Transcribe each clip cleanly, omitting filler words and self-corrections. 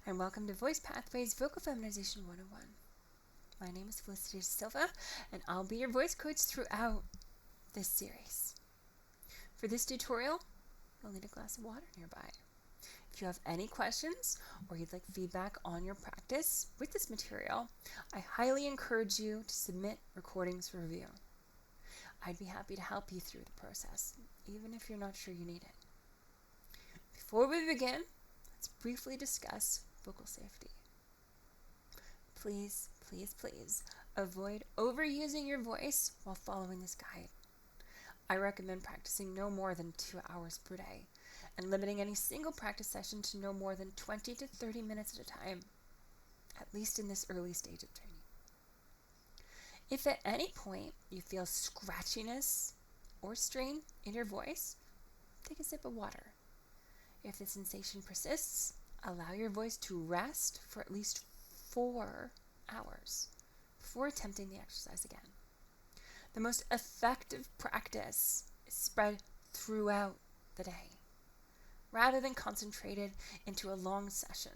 and welcome to Voice Pathways Vocal Feminization 101. My name is Felicity Silva, and I'll be your voice coach throughout this series. For this tutorial, you'll need a glass of water nearby. If you have any questions or you'd like feedback on your practice with this material, I highly encourage you to submit recordings for review. I'd be happy to help you through the process, even if you're not sure you need it. Before we begin, let's briefly discuss vocal safety. Please, please, please avoid overusing your voice while following this guide. I recommend practicing no more than 2 hours per day and limiting any single practice session to no more than 20 to 30 minutes at a time, at least in this early stage of training. If at any point you feel scratchiness or strain in your voice, take a sip of water. If the sensation persists, allow your voice to rest for at least 4 hours before attempting the exercise again. The most effective practice is spread throughout the day, rather than concentrated into a long session.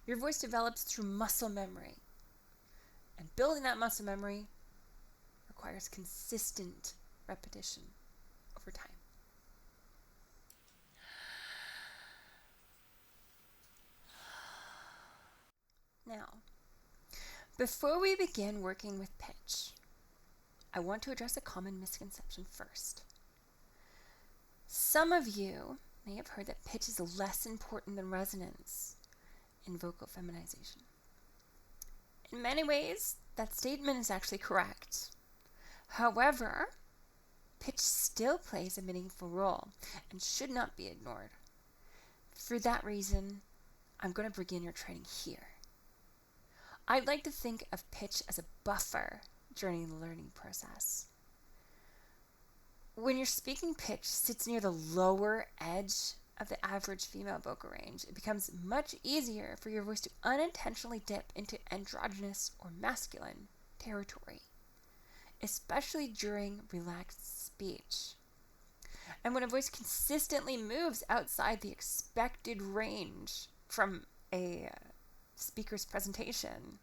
Your voice develops through muscle memory, and building that muscle memory requires consistent repetition over time. Now, before we begin working with pitch, I want to address a common misconception first. Some of you may have heard that pitch is less important than resonance in vocal feminization. In many ways, that statement is actually correct. However, pitch still plays a meaningful role and should not be ignored. For that reason, I'm going to begin your training here. I'd like to think of pitch as a buffer during the learning process. When your speaking pitch sits near the lower edge of the average female vocal range, it becomes much easier for your voice to unintentionally dip into androgynous or masculine territory, especially during relaxed speech. And when a voice consistently moves outside the expected range from a speaker's presentation,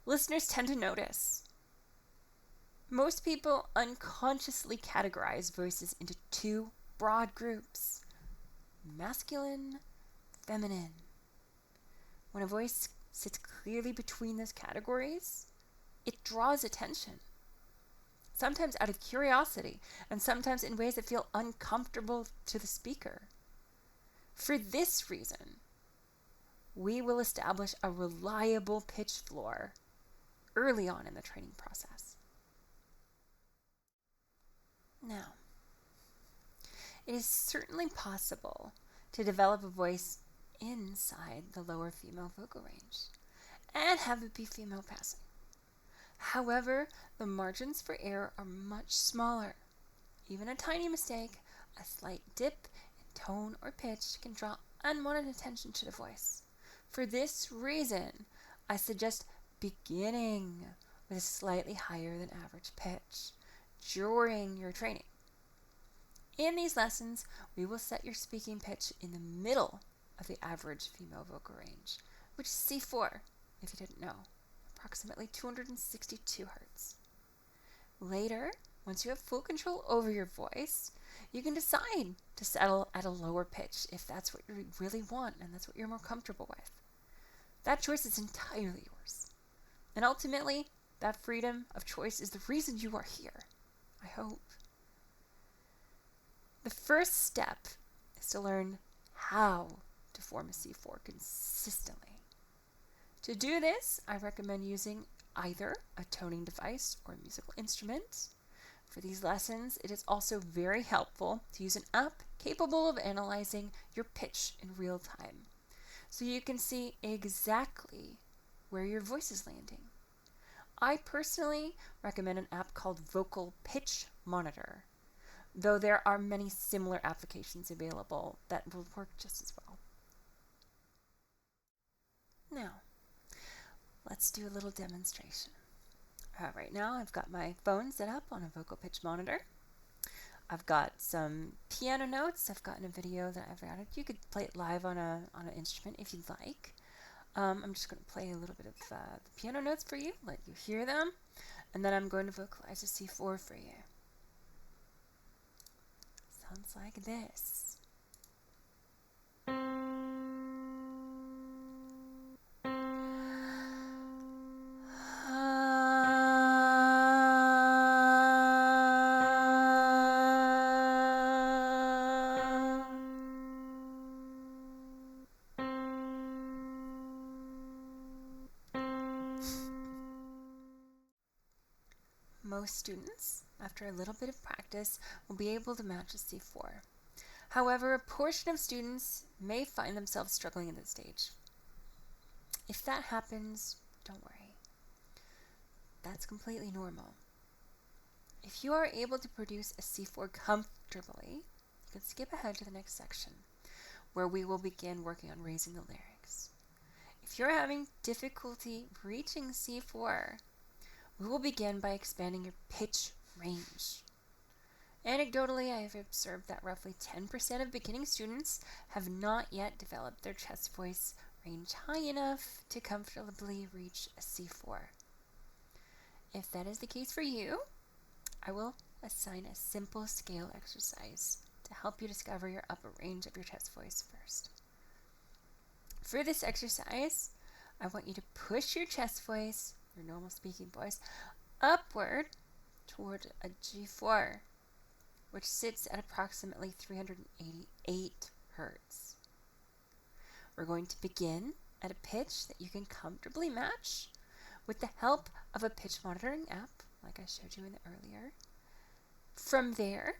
listeners tend to notice. Most people unconsciously categorize voices into 2 broad groups: masculine, feminine. When a voice sits clearly between those categories, it draws attention, sometimes out of curiosity, and sometimes in ways that feel uncomfortable to the speaker. For this reason, we will establish a reliable pitch floor early on in the training process. Now, it is certainly possible to develop a voice inside the lower female vocal range and have it be female passing. However, the margins for error are much smaller. Even a tiny mistake, a slight dip in tone or pitch, can draw unwanted attention to the voice. For this reason, I suggest beginning with a slightly higher than average pitch during your training. In these lessons, we will set your speaking pitch in the middle of the average female vocal range, which is C4, if you didn't know, approximately 262 Hz. Later, once you have full control over your voice, you can decide to settle at a lower pitch if that's what you really want and that's what you're more comfortable with. That choice is entirely yours. And ultimately, that freedom of choice is the reason you are here, I hope. The first step is to learn how to form a C4 consistently. To do this, I recommend using either a toning device or a musical instrument. For these lessons, it is also very helpful to use an app capable of analyzing your pitch in real time, so you can see exactly where your voice is landing. I personally recommend an app called Vocal Pitch Monitor, though there are many similar applications available that will work just as well. Now, let's do a little demonstration. Right now, I've got my phone set up on a vocal pitch monitor. I've got some piano notes. I've gotten a video that I've added. You could play it live on an instrument if you'd like. I'm just going to play a little bit of the piano notes for you, let you hear them, and then I'm going to vocalize a C4 for you. Sounds like this. Most students, after a little bit of practice, will be able to match a C4. However, a portion of students may find themselves struggling at this stage. If that happens, don't worry. That's completely normal. If you are able to produce a C4 comfortably, you can skip ahead to the next section, where we will begin working on raising the larynx. If you're having difficulty reaching C4, we will begin by expanding your pitch range. Anecdotally, I have observed that roughly 10% of beginning students have not yet developed their chest voice range high enough to comfortably reach a C4. If that is the case for you, I will assign a simple scale exercise to help you discover your upper range of your chest voice first. For this exercise, I want you to push your chest voice, your normal speaking voice, upward toward a G4, which sits at approximately 388 hertz. We're going to begin at a pitch that you can comfortably match with the help of a pitch monitoring app, like I showed you in the earlier. From there,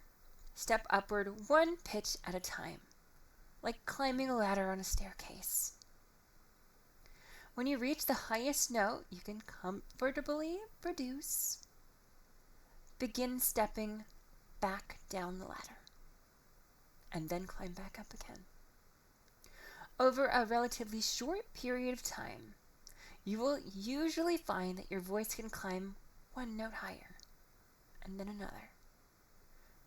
step upward one pitch at a time, like climbing a ladder on a staircase. When you reach the highest note you can comfortably produce, begin stepping back down the ladder, and then climb back up again. Over a relatively short period of time, you will usually find that your voice can climb one note higher, and then another,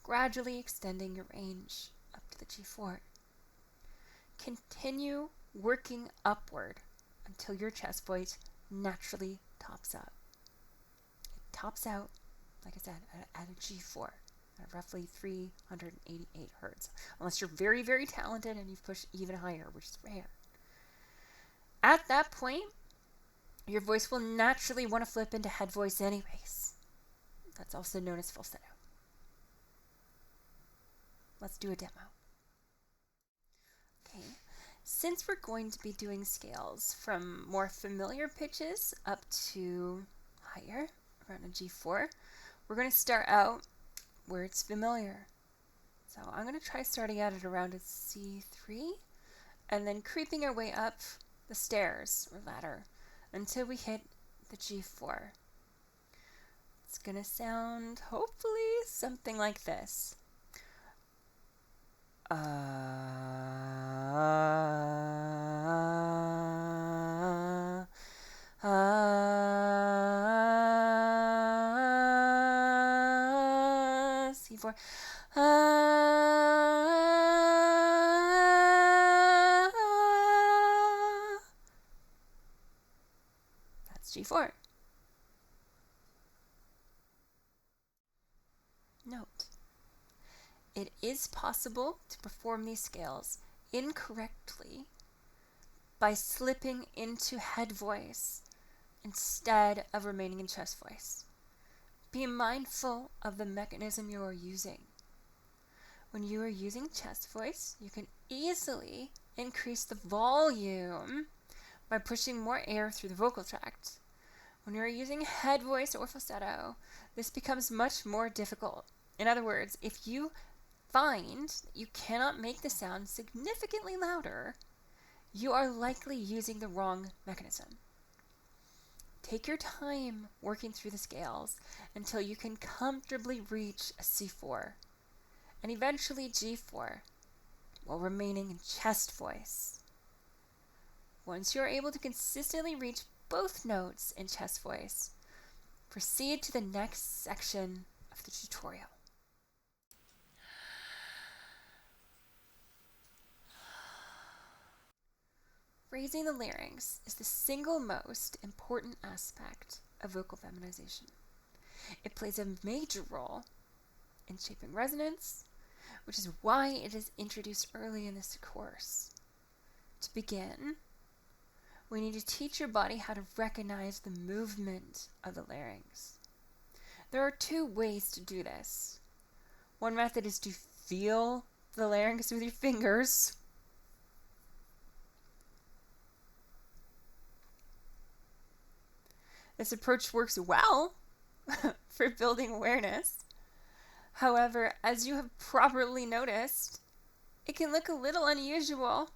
gradually extending your range up to the G4. Continue working upward until your chest voice naturally tops up. It tops out, like I said, at a G4, at roughly 388 hertz, unless you're very, very talented and you've pushed even higher, which is rare. At that point, your voice will naturally want to flip into head voice anyways. That's also known as falsetto. Let's do a demo. Okay, since we're going to be doing scales from more familiar pitches up to higher, around a G4, we're going to start out where it's familiar. So I'm going to try starting out at around a C3 and then creeping our way up the stairs or ladder until we hit the G4. It's going to sound hopefully something like this. C4. That's G4. Note, it is possible to perform these scales incorrectly by slipping into head voice instead of remaining in chest voice. Be mindful of the mechanism you are using. When you are using chest voice, you can easily increase the volume by pushing more air through the vocal tract. When you are using head voice or falsetto, this becomes much more difficult. In other words, if you find that you cannot make the sound significantly louder, you are likely using the wrong mechanism. Take your time working through the scales until you can comfortably reach a C4 and eventually G4 while remaining in chest voice. Once you are able to consistently reach both notes in chest voice, proceed to the next section of the tutorial. Raising the larynx is the single most important aspect of vocal feminization. It plays a major role in shaping resonance, which is why it is introduced early in this course. To begin, we need to teach your body how to recognize the movement of the larynx. There are two ways to do this. One method is to feel the larynx with your fingers. This approach works well for building awareness. However, as you have probably noticed, it can look a little unusual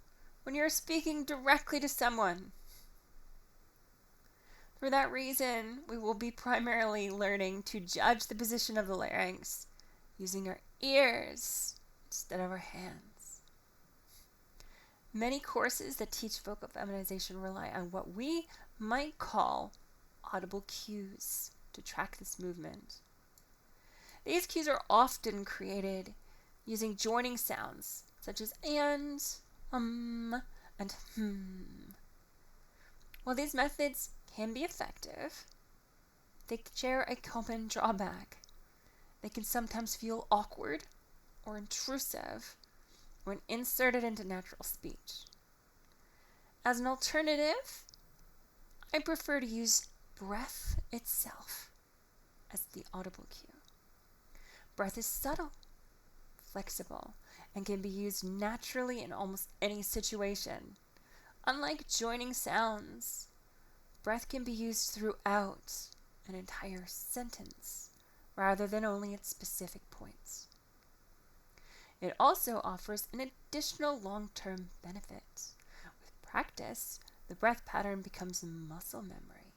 when you're speaking directly to someone. For that reason, we will be primarily learning to judge the position of the larynx using our ears instead of our hands. Many courses that teach vocal feminization rely on what we might call audible cues to track this movement. These cues are often created using joining sounds such as and While these methods can be effective, they share a common drawback. They can sometimes feel awkward or intrusive when inserted into natural speech. As an alternative, I prefer to use breath itself as the audible cue. Breath is subtle, flexible, and can be used naturally in almost any situation. Unlike joining sounds, breath can be used throughout an entire sentence rather than only at specific points. It also offers an additional long-term benefit. With practice, the breath pattern becomes muscle memory.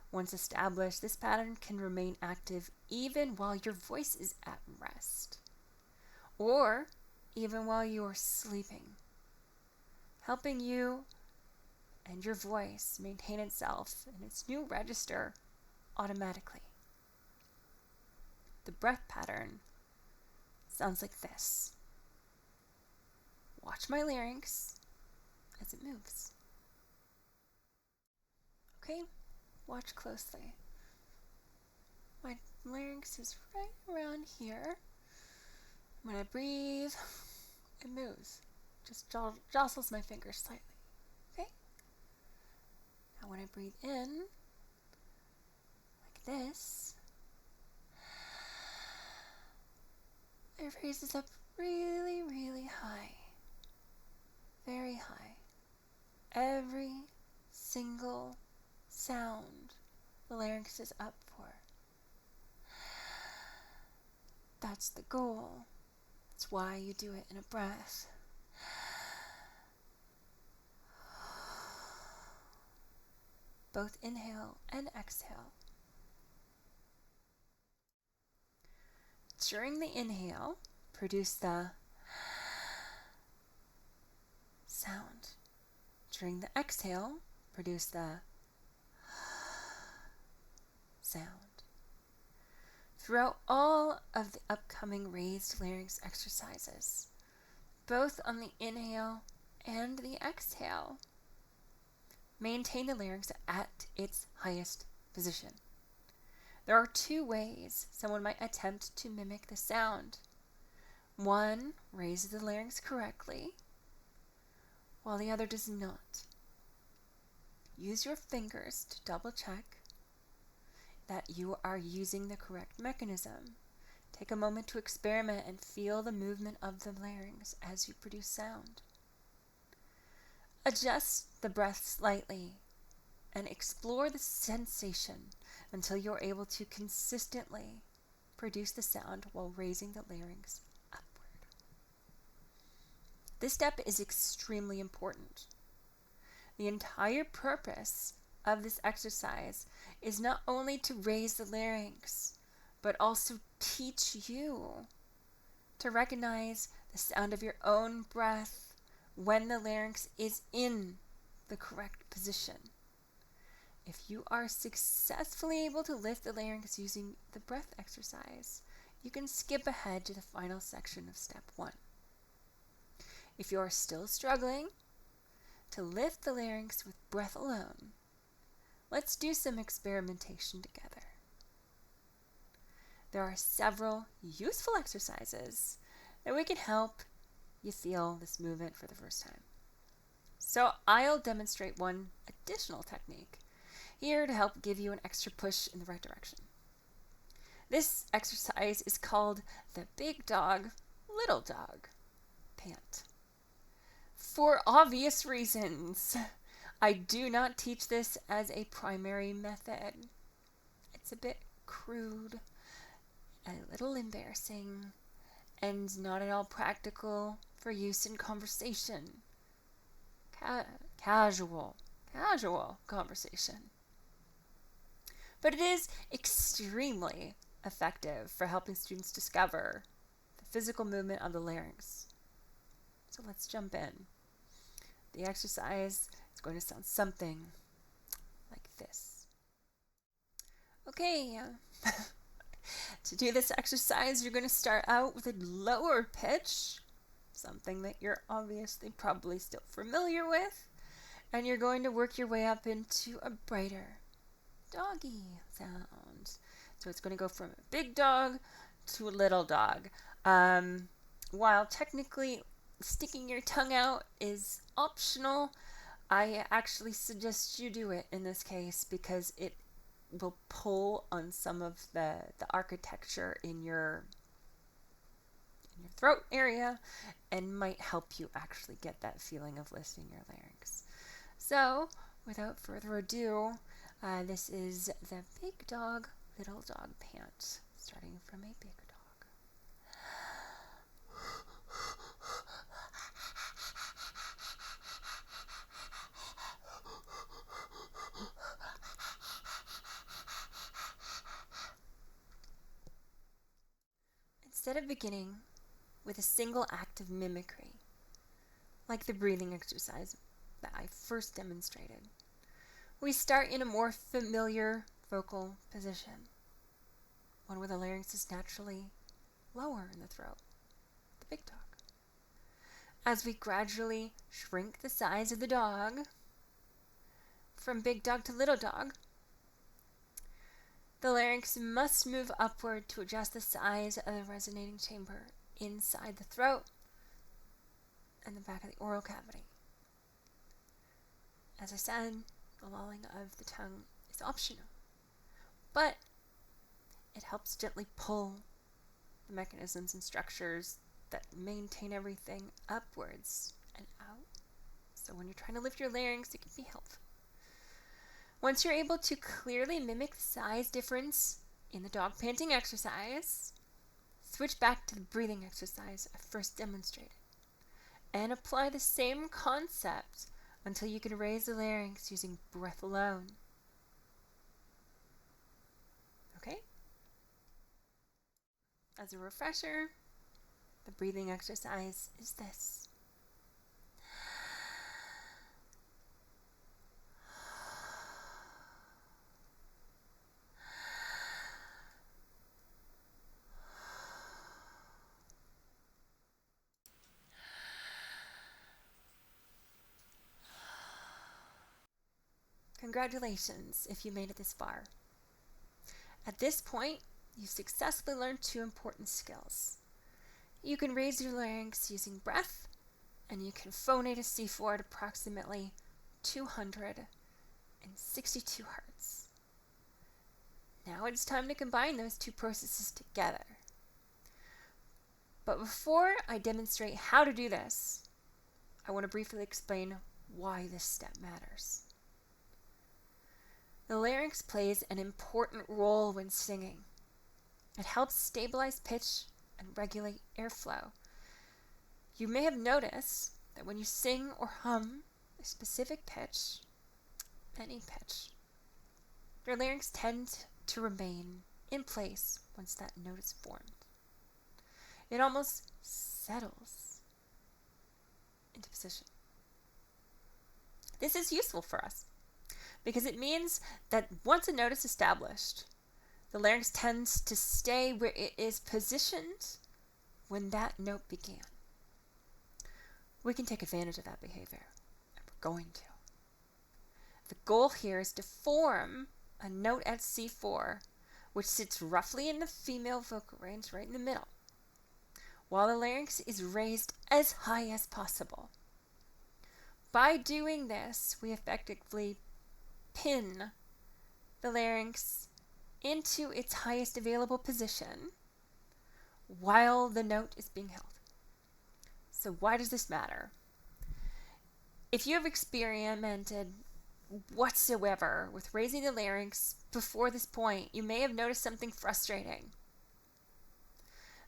Once established, this pattern can remain active even while your voice is at rest, or even while you are sleeping, helping you and your voice maintain itself in its new register automatically. The breath pattern sounds like this. Watch my larynx as it moves. Okay, watch closely. My larynx is right around here. When I breathe, it moves. Just jostles my fingers slightly. Okay? Now when I breathe in, like this, it raises up really, really high. Very high. Every single sound the larynx is up for. That's the goal. That's why you do it in a breath. Both inhale and exhale. During the inhale, produce the sound. During the exhale, produce the sound. Throughout all of the upcoming raised larynx exercises, both on the inhale and the exhale, maintain the larynx at its highest position. There are two ways someone might attempt to mimic the sound. One raises the larynx correctly, while the other does not. Use your fingers to double check that you are using the correct mechanism. Take a moment to experiment and feel the movement of the larynx as you produce sound. Adjust the breath slightly and explore the sensation until you're able to consistently produce the sound while raising the larynx upward. This step is extremely important. The entire purpose of this exercise is not only to raise the larynx, but also teach you to recognize the sound of your own breath when the larynx is in the correct position. If you are successfully able to lift the larynx using the breath exercise, you can skip ahead to the final section of step 1. If you are still struggling, to lift the larynx with breath alone, let's do some experimentation together. There are several useful exercises that we can help you feel this movement for the first time. So I'll demonstrate one additional technique here to help give you an extra push in the right direction. This exercise is called the big dog, little dog pant. For obvious reasons, I do not teach this as a primary method. It's a bit crude, a little embarrassing, and not at all practical for use in conversation. Casual conversation. But it is extremely effective for helping students discover the physical movement of the larynx. So let's jump in. The exercise is going to sound something like this. Okay, to do this exercise, you're going to start out with a lower pitch, something that you're obviously probably still familiar with, and you're going to work your way up into a brighter doggy sound. So it's going to go from a big dog to a little dog. While technically sticking your tongue out is optional, I actually suggest you do it in this case because it will pull on some of the architecture in your throat area and might help you actually get that feeling of lifting your larynx. So, without further ado, this is the big dog, little dog pant, starting from a big dog. Instead of beginning with a single act of mimicry, like the breathing exercise that I first demonstrated, we start in a more familiar vocal position, one where the larynx is naturally lower in the throat, the big dog. As we gradually shrink the size of the dog, from big dog to little dog, the larynx must move upward to adjust the size of the resonating chamber inside the throat and the back of the oral cavity. As I said, the lolling of the tongue is optional, but it helps gently pull the mechanisms and structures that maintain everything upwards and out. So when you're trying to lift your larynx, it can be helpful. Once you're able to clearly mimic the size difference in the dog panting exercise, switch back to the breathing exercise I first demonstrated and apply the same concept until you can raise the larynx using breath alone. Okay? As a refresher, the breathing exercise is this. Congratulations if you made it this far. At this point, you've successfully learned two important skills. You can raise your larynx using breath, and you can phonate a C4 at approximately 262 hertz. Now it's time to combine those two processes together. But before I demonstrate how to do this, I want to briefly explain why this step matters. The larynx plays an important role when singing. It helps stabilize pitch and regulate airflow. You may have noticed that when you sing or hum a specific pitch, any pitch, your larynx tends to remain in place once that note is formed. It almost settles into position. This is useful for us because it means that once a note is established, the larynx tends to stay where it is positioned when that note began. We can take advantage of that behavior, and we're going to. The goal here is to form a note at C4, which sits roughly in the female vocal range, right in the middle, while the larynx is raised as high as possible. By doing this, we effectively pin the larynx into its highest available position while the note is being held. So why does this matter? If you have experimented whatsoever with raising the larynx before this point, you may have noticed something frustrating.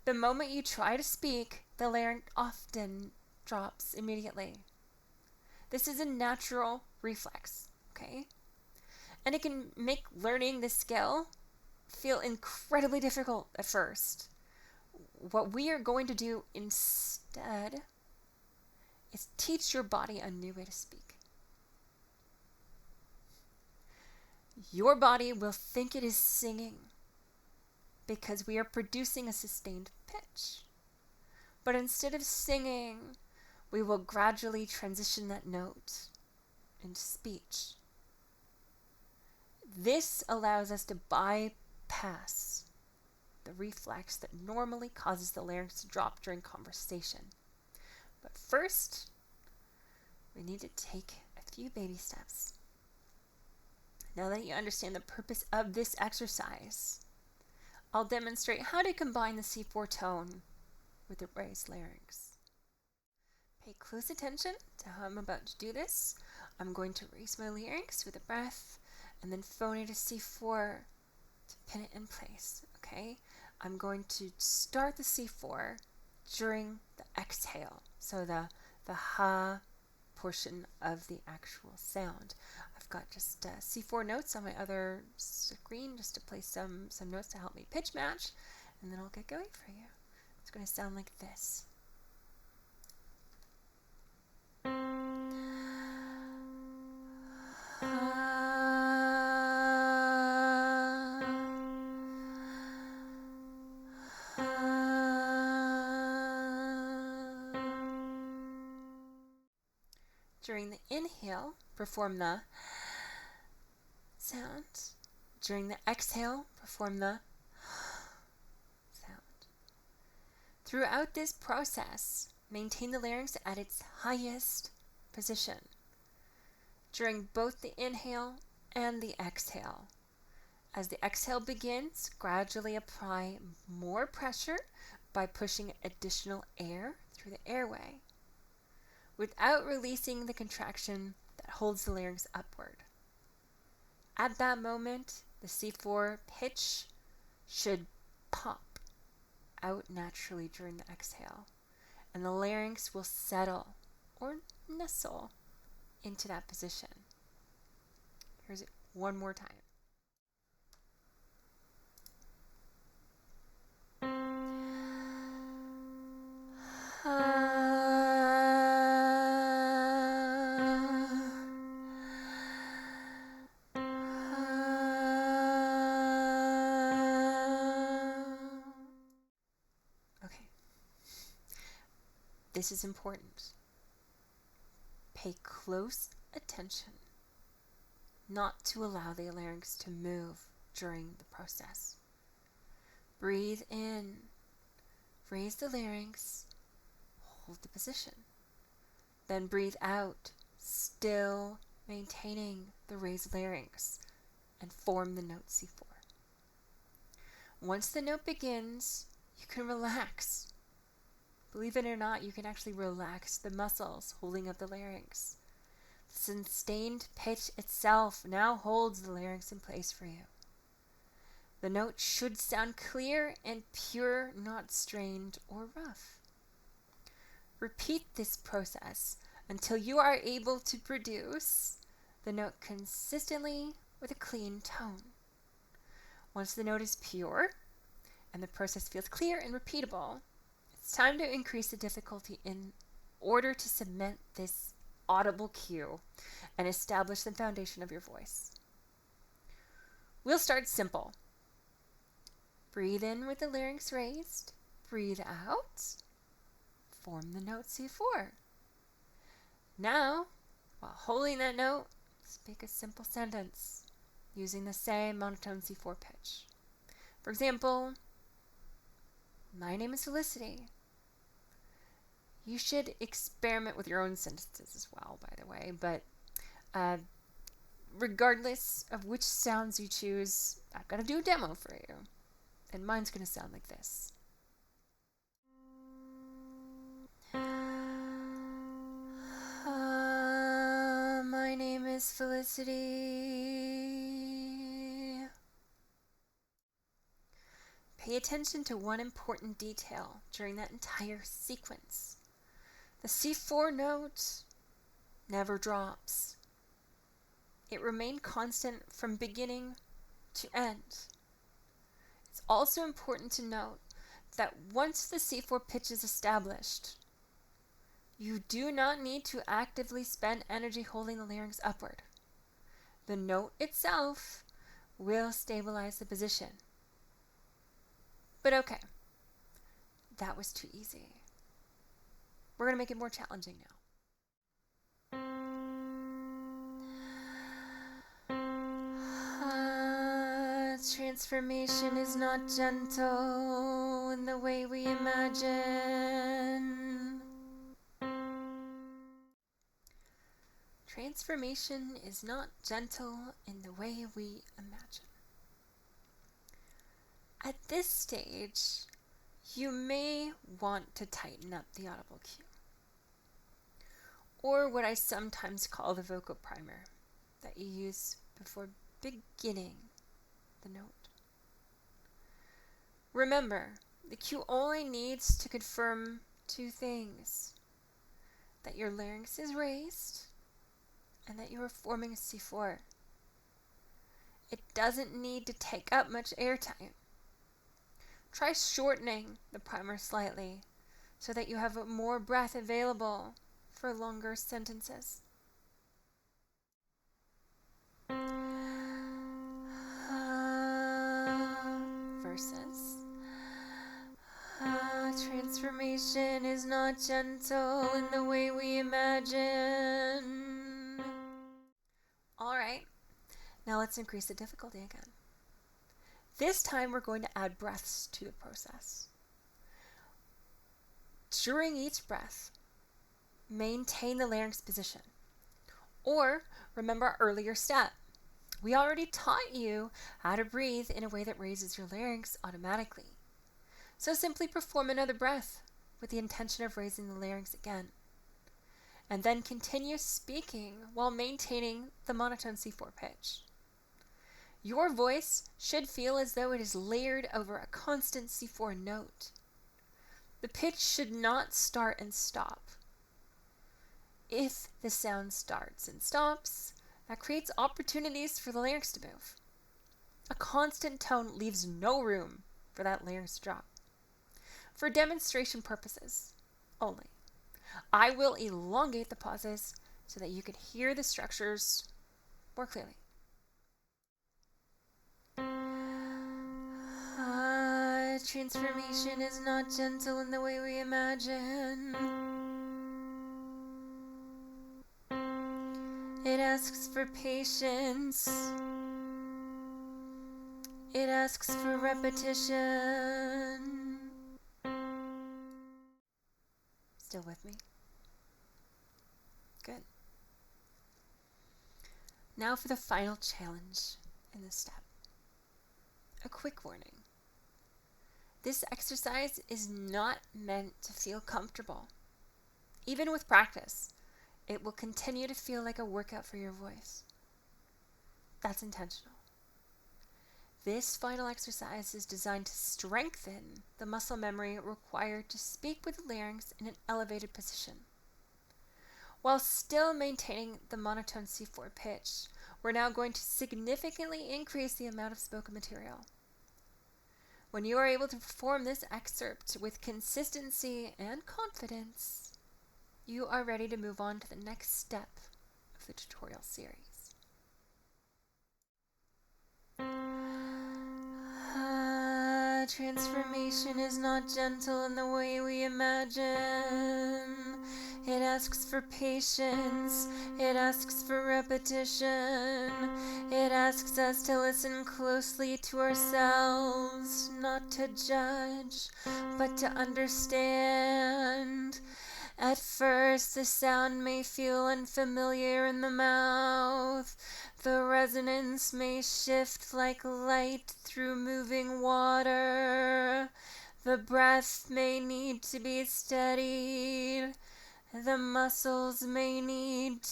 The moment you try to speak, the larynx often drops immediately. This is a natural reflex, okay? And it can make learning this skill feel incredibly difficult at first. What we are going to do instead is teach your body a new way to speak. Your body will think it is singing because we are producing a sustained pitch. But instead of singing, we will gradually transition that note into speech. This allows us to bypass the reflex that normally causes the larynx to drop during conversation. But first, we need to take a few baby steps. Now that you understand the purpose of this exercise, I'll demonstrate how to combine the C4 tone with the raised larynx. Pay close attention to how I'm about to do this. I'm going to raise my larynx with a breath and then phone it a C4 to pin it in place, okay? I'm going to start the C4 during the exhale, so the ha portion of the actual sound. I've got just C4 notes on my other screen just to play some notes to help me pitch match, and then I'll get going for you. It's going to sound like this. During the inhale, perform the sound. During the exhale, perform the sound. Throughout this process, maintain the larynx at its highest position during both the inhale and the exhale. As the exhale begins, gradually apply more pressure by pushing additional air through the airway, without releasing the contraction that holds the larynx upward. At that moment, the C4 pitch should pop out naturally during the exhale, and the larynx will settle or nestle into that position. Here's it one more time. Okay. This is important. Pay close attention not to allow the larynx to move during the process. Breathe in, raise the larynx, hold the position. Then breathe out, still maintaining the raised larynx, and form the note C4. Once the note begins, you can relax. Believe it or not, you can actually relax the muscles holding up the larynx. The sustained pitch itself now holds the larynx in place for you. The note should sound clear and pure, not strained or rough. Repeat this process until you are able to produce the note consistently with a clean tone. Once the note is pure and the process feels clear and repeatable, it's time to increase the difficulty in order to cement this audible cue and establish the foundation of your voice. We'll start simple. Breathe in with the larynx raised. Breathe out. Form the note C4. Now, While holding that note, speak a simple sentence using the same monotone C4 pitch. For example, my name is Felicity. You should experiment with your own sentences as well, by the way, but regardless of which sounds you choose, I've got to do a demo for you. And mine's going to sound like this. My name is Felicity. Pay attention to one important detail during that entire sequence. The C4 note never drops. It remained constant from beginning to end. It's also important to note that once the C4 pitch is established, you do not need to actively spend energy holding the larynx upward. The note itself will stabilize the position. But okay, that was too easy. We're going to make it more challenging now. Transformation is not gentle in the way we imagine. Transformation is not gentle in the way we imagine. At this stage, you may want to tighten up the audible cue, or what I sometimes call the vocal primer that you use before beginning the note. Remember, the cue only needs to confirm two things: that your larynx is raised and that you are forming a C4. It doesn't need to take up much airtime. Try shortening the primer slightly so that you have more breath available for longer sentences. Versus transformation is not gentle in the way we imagine. Alright, now let's increase the difficulty again. This time we're going to add breaths to the process. During each breath, maintain the larynx position. Or remember our earlier step. We already taught you how to breathe in a way that raises your larynx automatically. So simply perform another breath with the intention of raising the larynx again. And then continue speaking while maintaining the monotone C4 pitch. Your voice should feel as though it is layered over a constant C4 note. The pitch should not start and stop. If the sound starts and stops, that creates opportunities for the larynx to move. A constant tone leaves no room for that larynx to drop. For demonstration purposes only, I will elongate the pauses so that you can hear the structures more clearly. Transformation is not gentle in the way we imagine. It asks for patience. It asks for repetition. Still with me? Good. Now for the final challenge in this step. A quick warning. This exercise is not meant to feel comfortable. Even with practice, it will continue to feel like a workout for your voice. That's intentional. This final exercise is designed to strengthen the muscle memory required to speak with the larynx in an elevated position. While still maintaining the monotone C4 pitch, we're now going to significantly increase the amount of spoken material. When you are able to perform this excerpt with consistency and confidence, you are ready to move on to the next step of the tutorial series. transformation is not gentle in the way we imagine. It asks for patience. It asks for repetition. It asks us to listen closely to ourselves, not to judge, but to understand. At first, the sound may feel unfamiliar in the mouth. The resonance may shift like light through moving water. The breath may need to be steadied. The muscles may need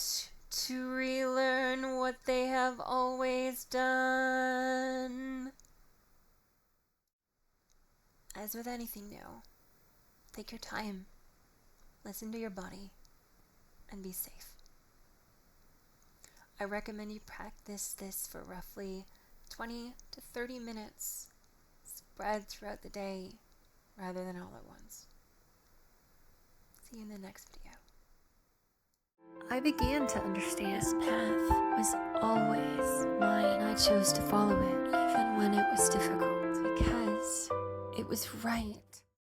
to relearn what they have always done. As with anything new, take your time. Listen to your body and be safe. I recommend you practice this for roughly 20 to 30 minutes, spread throughout the day rather than all at once. See you in the next video. I began to understand this path was always mine. I chose to follow it even when it was difficult because it was right.